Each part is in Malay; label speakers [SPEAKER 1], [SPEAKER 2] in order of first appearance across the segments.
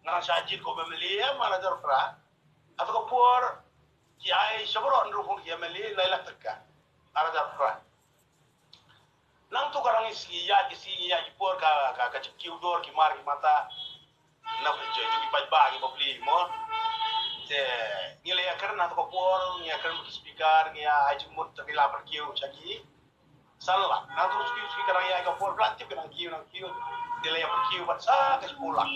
[SPEAKER 1] sajid ko memeli mana jarfra atau por kiai sabron ruhun kiameli laila tekka ara jarfra nang tu karang isi ya por ka cikiu dor ki mar ki mata na bejo ki paj bagi bobli mo te ngile ya karna to por ya karna ki speaker ya ai mut takila per kiu chaki salah nang tu speaker karang ya ka por platip nang kiu dile ya per kiu bat sa ke sekolah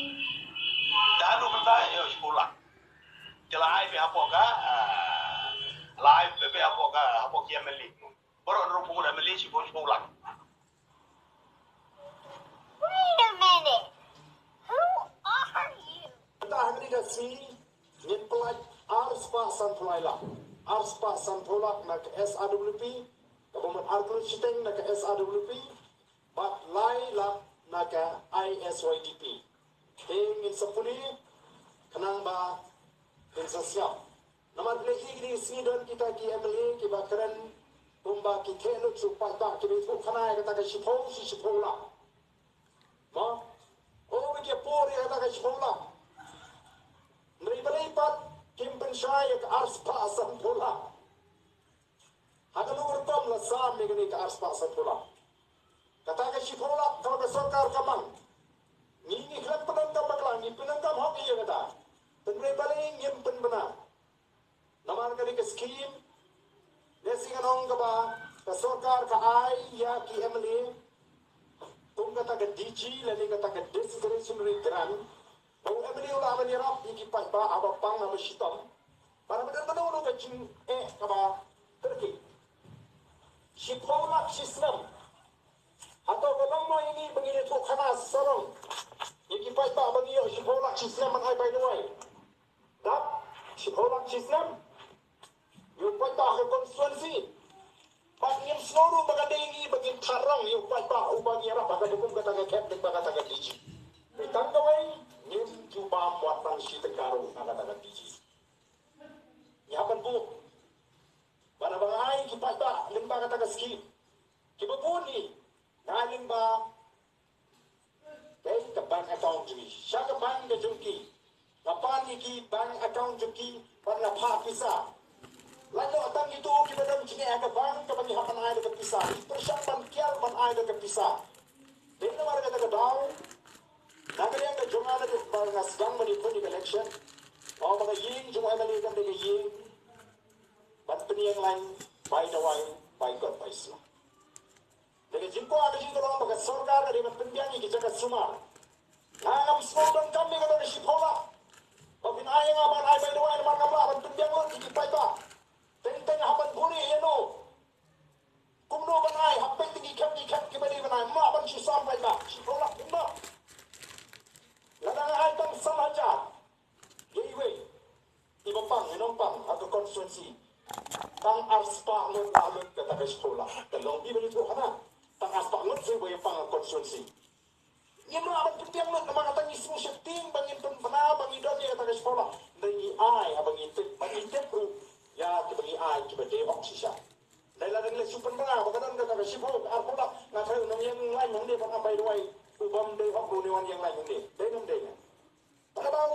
[SPEAKER 1] danu benda yo sekolah jela ai be apoka live be apoka apok ya meli boro ro pu da meli si sekolah.
[SPEAKER 2] Wait a minute. Who are you?
[SPEAKER 3] Tahni da si nin pelaj arspa sanpulak nak SRWP kabuman arkul chiteng nak SRWP bat laila nak ISYDP ingin sepuli kenang ba insasiap nama lehi di sidon kita ki emeli ki bakran tumba ki kelo supai ba ki itu kana kata ka sipau la ma o ki pori kata ka sipau la nri balipat kimpen syaya ka arspa sanpula hagalur tom la sam ni ka arspa sanpula kata ka sipau la kalau ka sarkar kamang ni kelak penangkam baklang ni penangkam hok iya kata tenre baling nyimpen benar namar kali ke skim desi kanong ka ba ka sarkar ka ai ya ki emli tum kata ka DG lani kata ka discretionary grant bau emli ula amani rap iki pai ba abapang na mashitam para benar-benar ulo ka jing ka ba terki shipolak system atau kalau mau ini begini tu kana sorong iki pai ba bagi yo shipolak system man ai bai noi dap shipolak system yo pai ba ke konstituensi bagi seluruh bagadingi bagi karang yo pai ba ubagi ra baga hukum kata ke captain baga kata diji bitang kawai nim cuba muatan si tekaru kata diji nyapan bu bana bangai ki pai ba limba kata ke ski ki bubuni ngalim ba kay ka bank account jumi siya bank ke jumki kapan iki bank account jumki para pa pisa lalu atang itu kita dam jini ka bank ka bagi hapan ay ka pisa persiapan kial ban ay ka pisa dinna war ka ka daw nagarian ka jumala ka ba ngasgang mani puni election o mga ying jumay mali ka de ying ban peniyang lain by the way by God by Islam. Jadi jimpo ada jingko orang bagai sorgar dari pendiangi kita ke sumar. Nangam slogan kami kata di sipola. Pabin ayang aban ay by the way naman kamla aban pendiang lo iki pai ba. Tenteng haban buni yeno. Kumno ban ay hapay tinggi kat kibali ban ay ma aban si sampai ba. Sipola kumno. Ladang ay tang samaja. Yewe. Ibapang inompang atau konstituensi. Tang arspa lo lalut kata ke sekolah. Telong di beli tu kana. Tang aspak ngut saya boleh panggil konstituensi. Ia melawan penting ngut nama kata ngismu shifting bangin penfana bangin don dia kata sekolah. Dari ai bangin tepru ya bagi ai kita dewok sisa. Dari ladang le super mana bagadan kata sipo arpola ngata nang yang lain nang dia pakai dua ubam dewok runewan yang lain ni. Dari nang dia. Pada bang